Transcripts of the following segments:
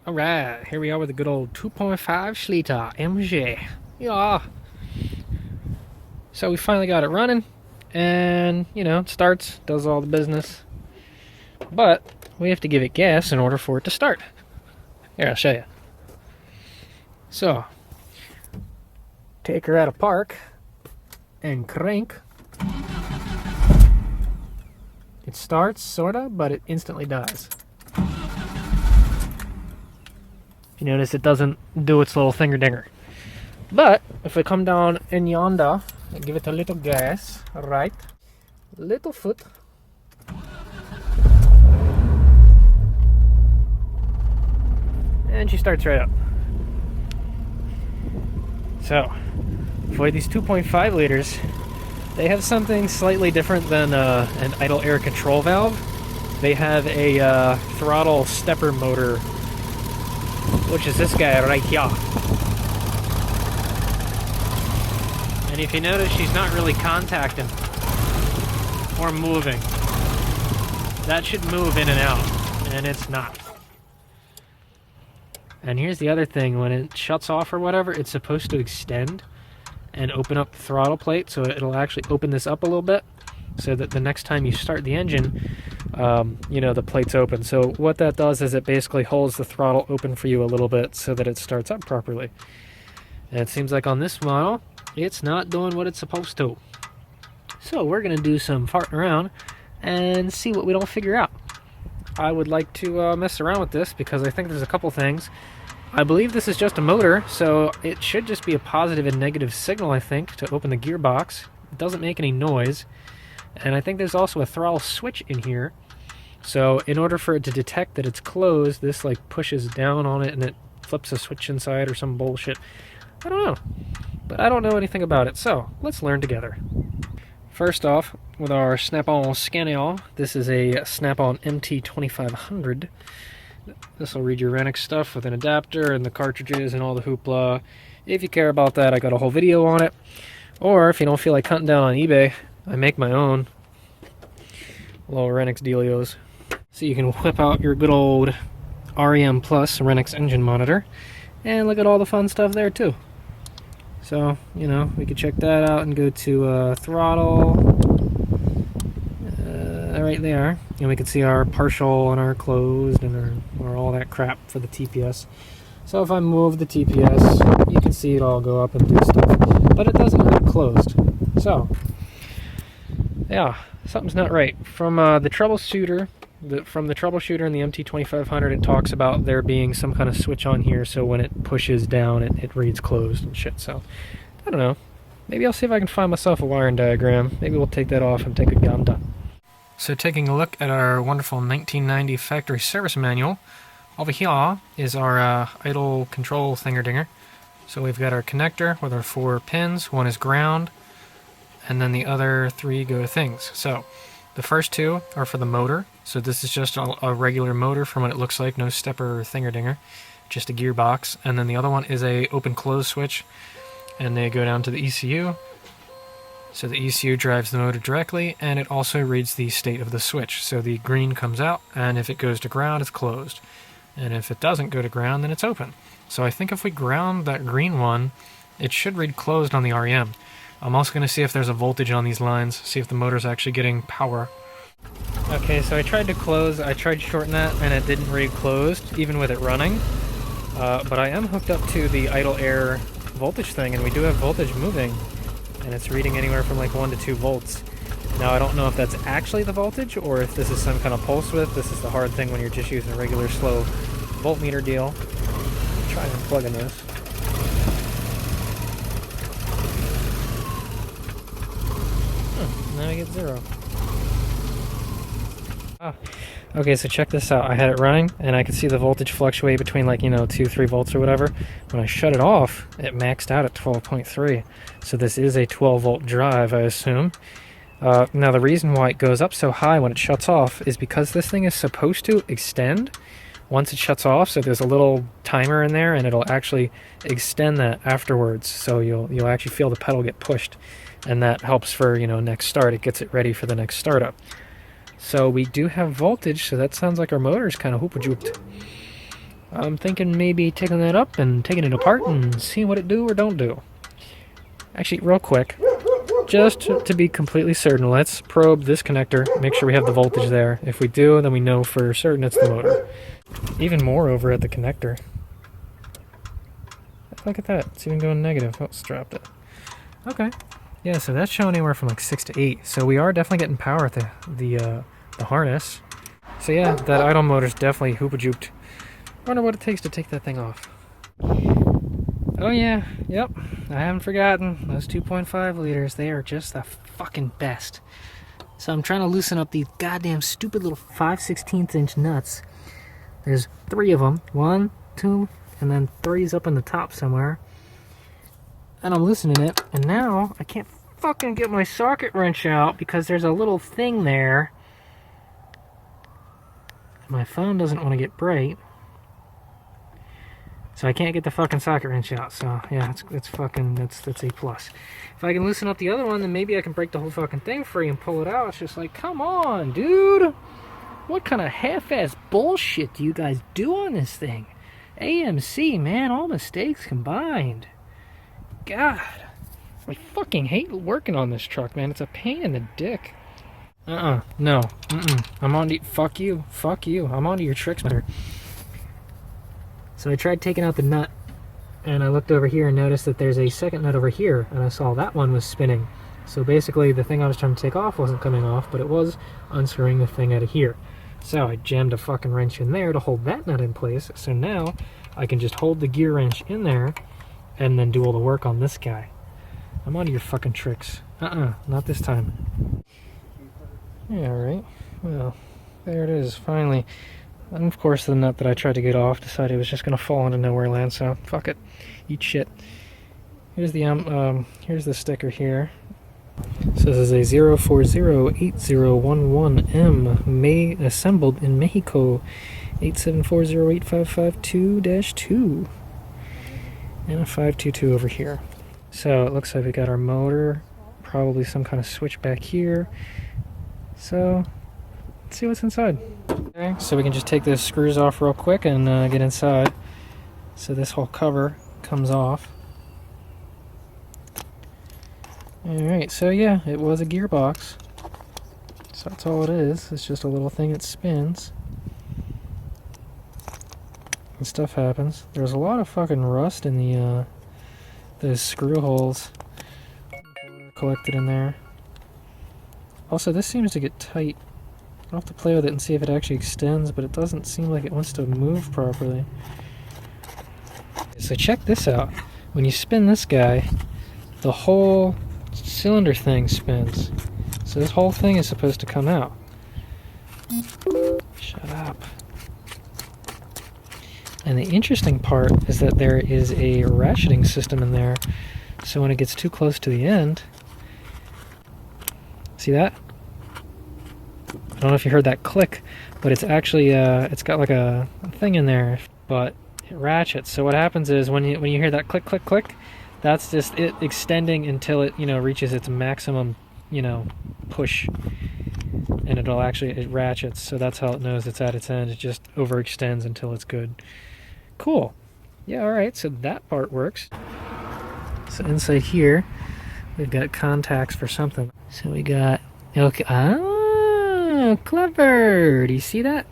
Alright, here we are with a good old 2.5 Schlitter MG. Yeah. So we finally got it running, and, you know, it starts, does all the business. But we have to give it gas in order for it to start. Here, I'll show you. So, take her out of park and crank. It starts, sorta, but it instantly dies. You notice it doesn't do its little finger dinger. But if we come down in yonder and give it a little gas, right, little foot, and she starts right up. So for these 2.5 liters, they have something slightly different than an idle air control valve. They have a throttle stepper motor, which is this guy right here. And if you notice, she's not really contacting or moving. That should move in and out, and it's not. And here's the other thing, when it shuts off or whatever, it's supposed to extend and open up the throttle plate, so it'll actually open this up a little bit, so that the next time you start the engine, you know, the plate's open. So what that does is it basically holds the throttle open for you a little bit so that it starts up properly. And it seems like on this model, it's not doing what it's supposed to. So we're going to do some farting around and see what we don't figure out. I would like to mess around with this because I think there's a couple things. I believe this is just a motor, so it should just be a positive and negative signal, I think, to open the gearbox. It doesn't make any noise. And I think there's also a throttle switch in here. So in order for it to detect that it's closed, this like pushes down on it and it flips a switch inside or some bullshit. I don't know. But I don't know anything about it, so let's learn together. First off, with our Snap-on Scannial, this is a Snap-on MT2500. This will read your Renix stuff with an adapter and the cartridges and all the hoopla. If you care about that, I got a whole video on it. Or if you don't feel like hunting down on eBay, I make my own little Renix dealios. So you can whip out your good old REM Plus Renix engine monitor and look at all the fun stuff there too. So, you know, we could check that out and go to throttle right there, and we can see our partial and our closed and our all that crap for the TPS. So if I move the TPS, you can see it all go up and do stuff, but it doesn't read closed. So yeah, something's not right. From the troubleshooter in the MT2500, it talks about there being some kind of switch on here, so when it pushes down, it reads closed and shit. So I don't know. Maybe I'll see if I can find myself a wiring diagram. Maybe we'll take that off and take a gander. So taking a look at our wonderful 1990 factory service manual, over here is our idle control thinger-dinger. So we've got our connector with our 4 pins. One is ground, and then the other 3 go to things. So the first 2 are for the motor. So this is just a regular motor from what it looks like, no stepper or thinger-dinger, just a gearbox. And then the other one is a open-close switch, and they go down to the ECU. So the ECU drives the motor directly, and it also reads the state of the switch. So the green comes out, and if it goes to ground, it's closed. And if it doesn't go to ground, then it's open. So I think if we ground that green one, it should read closed on the REM. I'm also going to see if there's a voltage on these lines, see if the motor's actually getting power. Okay, so I tried to close, I tried to shorten that, and it didn't read closed, even with it running. But I am hooked up to the idle air voltage thing, and we do have voltage moving, and it's reading anywhere from like 1 to 2 volts. Now I don't know if that's actually the voltage, or if this is some kind of pulse width. This is the hard thing when you're just using a regular slow voltmeter deal. I'll try and plug in this. Now I get 0. Ah. Okay, so check this out. I had it running, and I could see the voltage fluctuate between, like, you know, 2-3 volts or whatever. When I shut it off, it maxed out at 12.3. So this is a 12-volt drive, I assume. Now, the reason why it goes up so high when it shuts off is because this thing is supposed to extend once it shuts off. So there's a little timer in there, and it'll actually extend that afterwards. So you'll actually feel the pedal get pushed, and that helps for, you know, next start. It gets it ready for the next startup. So we do have voltage, so that sounds like our motor's kind of hoop-a-jooped. I'm thinking maybe taking that up and taking it apart and seeing what it do or don't do. Actually, real quick, just to be completely certain, let's probe this connector, make sure we have the voltage there. If we do, then we know for certain it's the motor. Even more over at the connector. Look at that, it's even going negative. Oh, it's dropped it. Okay. Yeah, so that's showing anywhere from like 6 to 8. So we are definitely getting power at the harness. So yeah, that idle motor's definitely hoopa-jooped. Wonder what it takes to take that thing off. Oh yeah, yep, I haven't forgotten. Those 2.5 liters, they are just the fucking best. So I'm trying to loosen up these goddamn stupid little 5/16 inch nuts. There's 3 of them. 1, 2, and then 3's up in the top somewhere. And I'm loosening it, and now I can't fucking get my socket wrench out because there's a little thing there. My phone doesn't want to get bright. So I can't get the fucking socket wrench out. So yeah, that's A plus. If I can loosen up the other one, then maybe I can break the whole fucking thing free and pull it out. It's just like, come on, dude. What kind of half-ass bullshit do you guys do on this thing? AMC, man, all mistakes combined. God, I fucking hate working on this truck, man. It's a pain in the dick. No, I'm on to, fuck you, I'm on to your tricks, man. So I tried taking out the nut, and I looked over here and noticed that there's a second nut over here, and I saw that one was spinning. So basically the thing I was trying to take off wasn't coming off, but it was unscrewing the thing out of here. So I jammed a fucking wrench in there to hold that nut in place, so now I can just hold the gear wrench in there and then do all the work on this guy. I'm on to your fucking tricks. Not this time. Yeah, right. Well, there it is, finally. And of course the nut that I tried to get off decided it was just gonna fall into nowhere land, so fuck it. Eat shit. Here's the sticker here. So this is a 0408011M assembled in Mexico 874085552-2 and a 522 over here. So it looks like we got our motor, probably some kind of switch back here. So let's see what's inside. Okay, so we can just take the screws off real quick and get inside. So this whole cover comes off. Alright, so yeah, it was a gearbox. So that's all it is. It's just a little thing that spins. And stuff happens. There's a lot of fucking rust in those screw holes collected in there. Also, this seems to get tight. I'll have to play with it and see if it actually extends, but it doesn't seem like it wants to move properly. So check this out. When you spin this guy, the whole cylinder thing spins. So this whole thing is supposed to come out. Shut up. And the interesting part is that there is a rationing system in there. So when it gets too close to the end, see that? I don't know if you heard that click, but it's actually it's got like a thing in there, but it ratchets. So what happens is when you hear that click click click, that's just it extending until it reaches its maximum push, and it ratchets. So that's how it knows it's at its end. It just overextends until it's good. Cool. Yeah. All right. So that part works. So inside here, we've got contacts for something. So we got okay. Clever! Do you see that?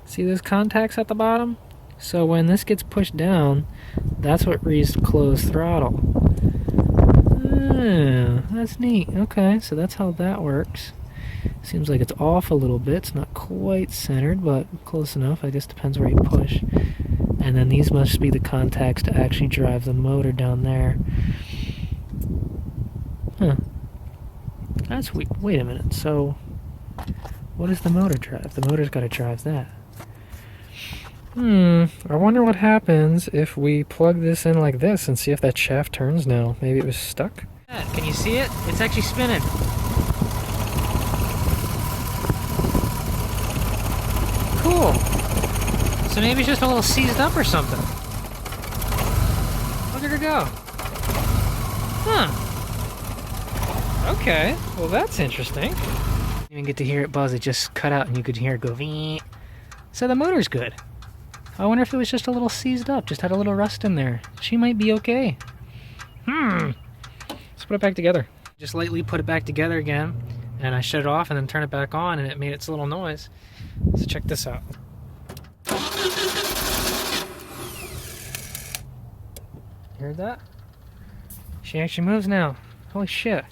See those contacts at the bottom? So when this gets pushed down, that's what reads closed throttle. That's neat. Okay, so that's how that works. Seems like it's off a little bit. It's not quite centered, but close enough. I guess depends where you push. And then these must be the contacts to actually drive the motor down there. Huh. That's weird. Wait a minute. So what does the motor drive? The motor's got to drive that. I wonder what happens if we plug this in like this and see if that shaft turns now. Maybe it was stuck. Can you see it? It's actually spinning. Cool. So maybe it's just a little seized up or something. Look at her go. Huh. Okay. Well, that's interesting. You didn't get to hear it buzz. It just cut out and you could hear it go. Vee. So the motor's good. I wonder if it was just a little seized up, just had a little rust in there. She might be okay. Let's put it back together. Just lightly put it back together again, and I shut it off and then turn it back on, and it made its little noise. So check this out. You heard that? She actually moves now. Holy shit.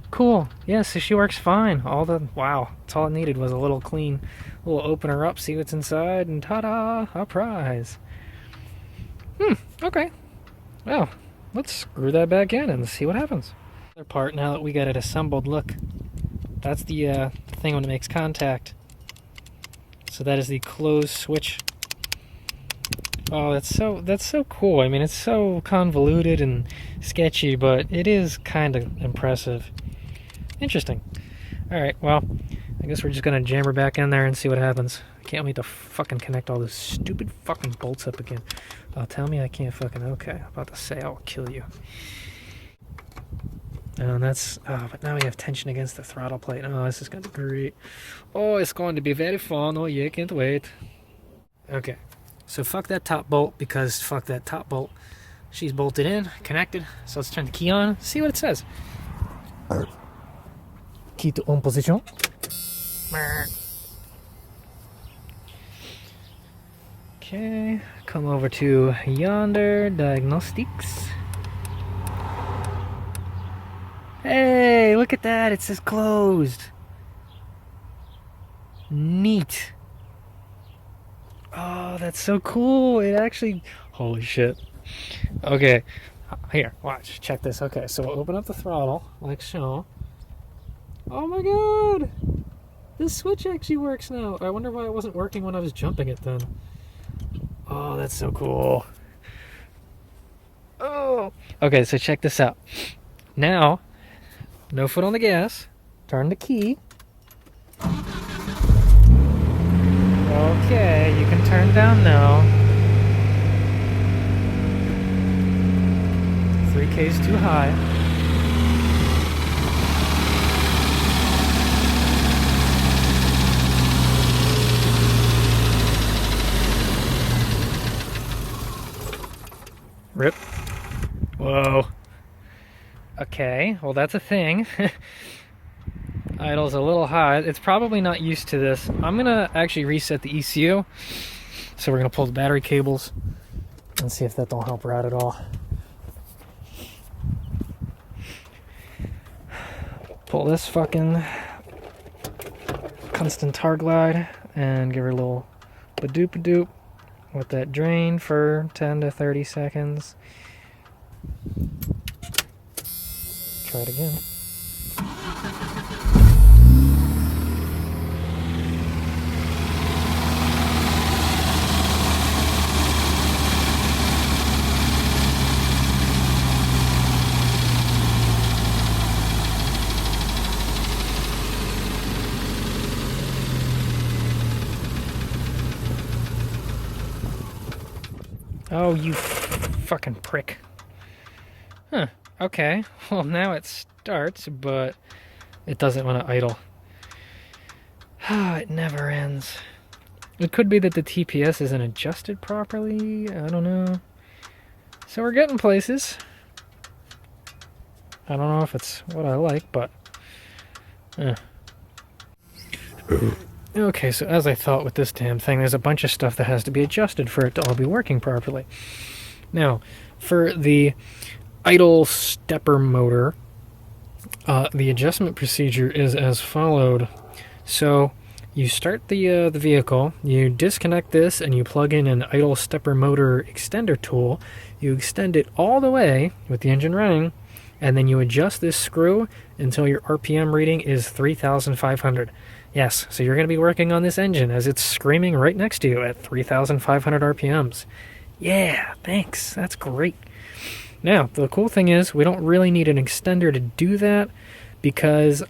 Cool. Yeah, so she works fine. Wow. That's all it needed was a little clean, little open her up, see what's inside, and ta-da, a prize. Okay. Well, let's screw that back in and see what happens. Other part, now that we got it assembled, look. That's the thing when it makes contact. So that is the close switch. Oh, that's so cool. I mean, it's so convoluted and sketchy, but it is kind of impressive. Interesting. Alright, well, I guess we're just gonna jam her back in there and see what happens. I can't wait to fucking connect all those stupid fucking bolts up again. Oh, tell me I can't fucking... Okay, I'm about to say I'll kill you. And that's... Oh, but now we have tension against the throttle plate. Oh, this is gonna be great. Oh, it's going to be very fun. Oh, yeah, can't wait. Okay. So fuck that top bolt, because fuck that top bolt. She's bolted in, connected. So let's turn the key on, see what it says. Key to on position. Okay, come over to yonder, diagnostics. Hey, look at that, it says closed. Neat. Oh, that's so cool. It actually... Holy shit. Okay. Here, watch. Check this. Okay, so we'll open up the throttle, like so. Oh my god! This switch actually works now. I wonder why it wasn't working when I was jumping it then. Oh, that's so cool. Oh! Okay, so check this out. Now, no foot on the gas. Turn the key. Okay, you can turn down now. 3K's too high. Rip. Whoa. Okay, well that's a thing. Idle's a little high. It's probably not used to this. I'm gonna actually reset the ECU. So we're gonna pull the battery cables and see if that don't help her out at all. Pull this fucking constant tar glide and give her a little ba-doop-a-doop with that drain for 10 to 30 seconds. Try it again. Oh, you fucking prick. Huh, okay. Well, now it starts, but it doesn't want to idle. It never ends. It could be that the TPS isn't adjusted properly. I don't know. So we're getting places. I don't know if it's what I like, but... Okay, so as I thought with this damn thing, there's a bunch of stuff that has to be adjusted for it to all be working properly. Now, for the idle stepper motor, the adjustment procedure is as followed. So, you start the vehicle, you disconnect this, and you plug in an idle stepper motor extender tool. You extend it all the way with the engine running, and then you adjust this screw until your RPM reading is 3,500. Yes, so you're going to be working on this engine as it's screaming right next to you at 3,500 RPMs. Yeah, thanks. That's great. Now, the cool thing is we don't really need an extender to do that because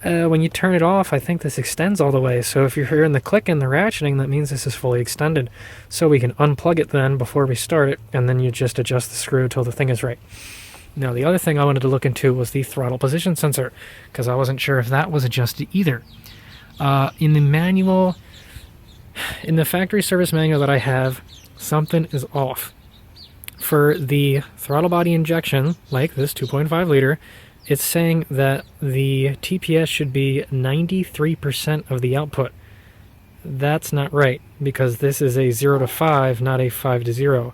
when you turn it off, I think this extends all the way. So if you're hearing the click and the ratcheting, that means this is fully extended. So we can unplug it then before we start it, and then you just adjust the screw till the thing is right. Now, the other thing I wanted to look into was the throttle position sensor, because I wasn't sure if that was adjusted either. In the manual, In the factory service manual that I have, something is off. For the throttle body injection, like this 2.5 liter, it's saying that the TPS should be 93% of the output. That's not right, because this is a 0 to 5, not a 5 to 0.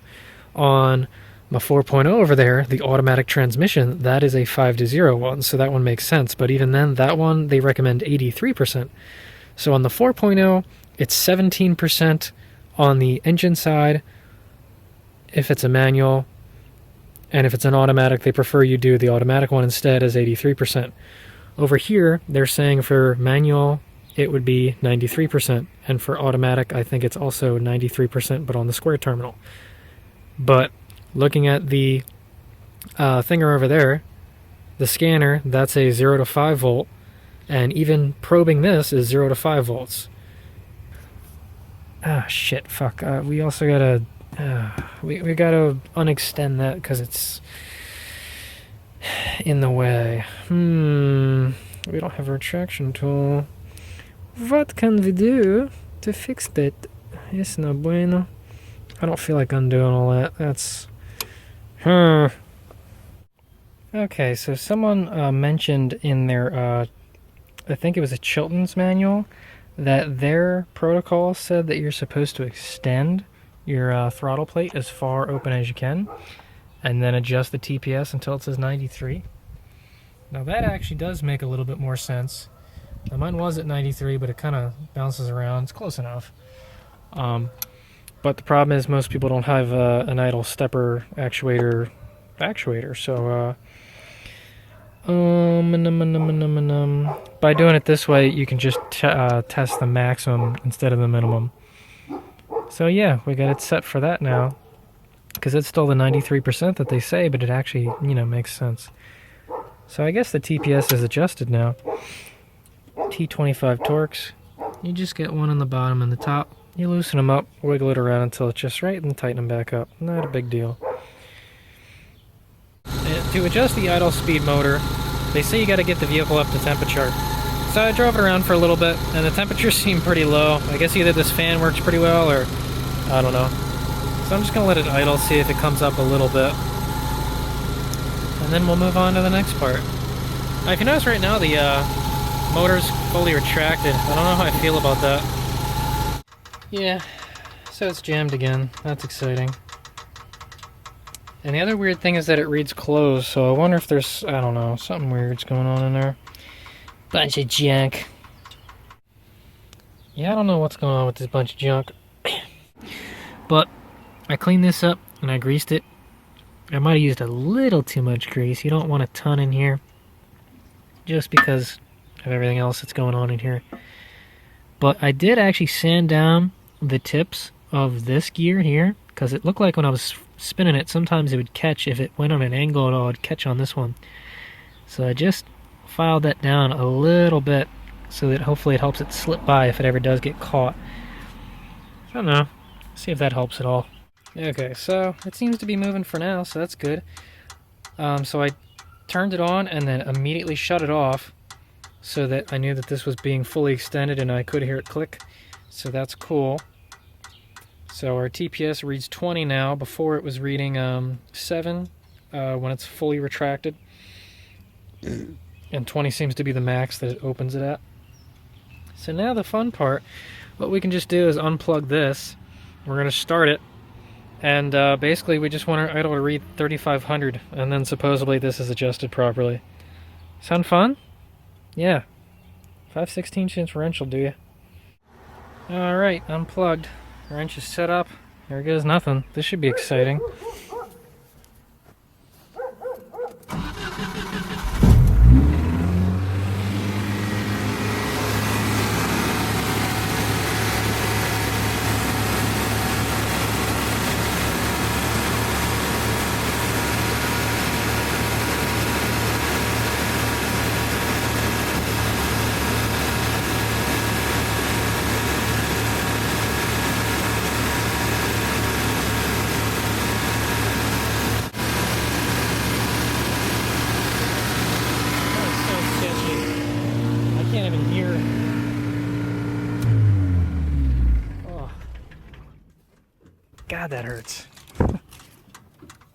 On my 4.0 over there, the automatic transmission, that is a 5 to 0 one, so that one makes sense. But even then, that one, they recommend 83%. So on the 4.0, it's 17% on the engine side, if it's a manual, and if it's an automatic, they prefer you do the automatic one instead as 83%. Over here, they're saying for manual, it would be 93%, and for automatic, I think it's also 93%, but on the square terminal. But looking at the thinger over there, the scanner, that's a 0 to 5 volt, and even probing this is 0 to 5 volts. Ah, shit, fuck. We also gotta... we gotta unextend that because it's in the way. We don't have a retraction tool. What can we do to fix that? It's no bueno. I don't feel like undoing all that. That's... Okay, so someone mentioned in their, I think it was a Chilton's manual, that their protocol said that you're supposed to extend your throttle plate as far open as you can, and then adjust the TPS until it says 93. Now that actually does make a little bit more sense. Now mine was at 93, but it kind of bounces around. It's close enough. But the problem is most people don't have an idle stepper actuator, so by doing it this way, you can just test the maximum instead of the minimum. So yeah, we got it set for that now, because it's still the 93% that they say, but it actually, makes sense. So I guess the TPS is adjusted now. T25 torques, you just get one on the bottom and the top. You loosen them up, wiggle it around until it's just right, and tighten them back up. Not a big deal. To adjust the idle speed motor, they say you got to get the vehicle up to temperature. So I drove it around for a little bit, and the temperatures seemed pretty low. I guess either this fan works pretty well, or I don't know. So I'm just going to let it idle, see if it comes up a little bit. And then we'll move on to the next part. Now, if you notice right now, the motor's fully retracted. I don't know how I feel about that. Yeah, so it's jammed again. That's exciting. And the other weird thing is that it reads closed, so I wonder if there's, I don't know, something weird's going on in there. Bunch of junk. Yeah, I don't know what's going on with this bunch of junk. But I cleaned this up and I greased it. I might have used a little too much grease. You don't want a ton in here, just because of everything else that's going on in here. But I did actually sand down the tips of this gear here, because it looked like when I was spinning it, sometimes it would catch. If it went on an angle at all, it would catch on this one. So I just filed that down a little bit so that hopefully it helps it slip by if it ever does get caught. I don't know. See if that helps at all. Okay, so it seems to be moving for now, so that's good. So I turned it on and then immediately shut it off so that I knew that this was being fully extended and I could hear it click. So that's cool. So our TPS reads 20 now. Before it was reading 7 when it's fully retracted. And 20 seems to be the max that it opens it at. So now the fun part, what we can just do is unplug this. We're going to start it. And basically we just want our idle to read 3500. And then supposedly this is adjusted properly. Sound fun? Yeah. 5/16 inch wrench will do you. Alright, unplugged. Wrench is set up. There goes nothing. This should be exciting. God, that hurts.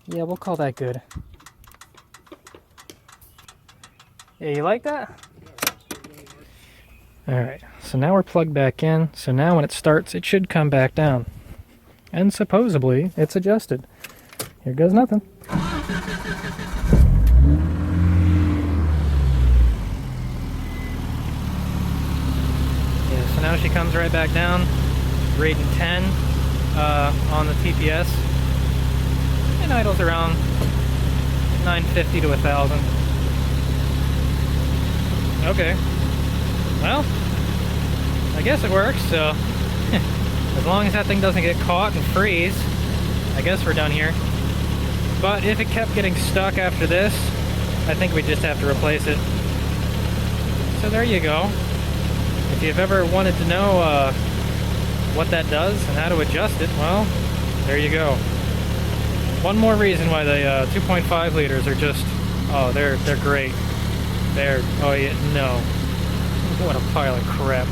Yeah, we'll call that good. Yeah, you like that? Alright, so now we're plugged back in, so now when it starts, it should come back down. And supposedly, it's adjusted. Here goes nothing. Yeah, so now she comes right back down, rating 10 on the TPS. And idles around 950 to 1,000. Okay. Well, I guess it works, so as long as that thing doesn't get caught and freeze, I guess we're done here. But if it kept getting stuck after this, I think we just have to replace it. So there you go. If you've ever wanted to know what that does and how to adjust it, well, there you go. One more reason why the 2.5 liters are just, oh, they're great. Oh yeah, no. What a pile of crap.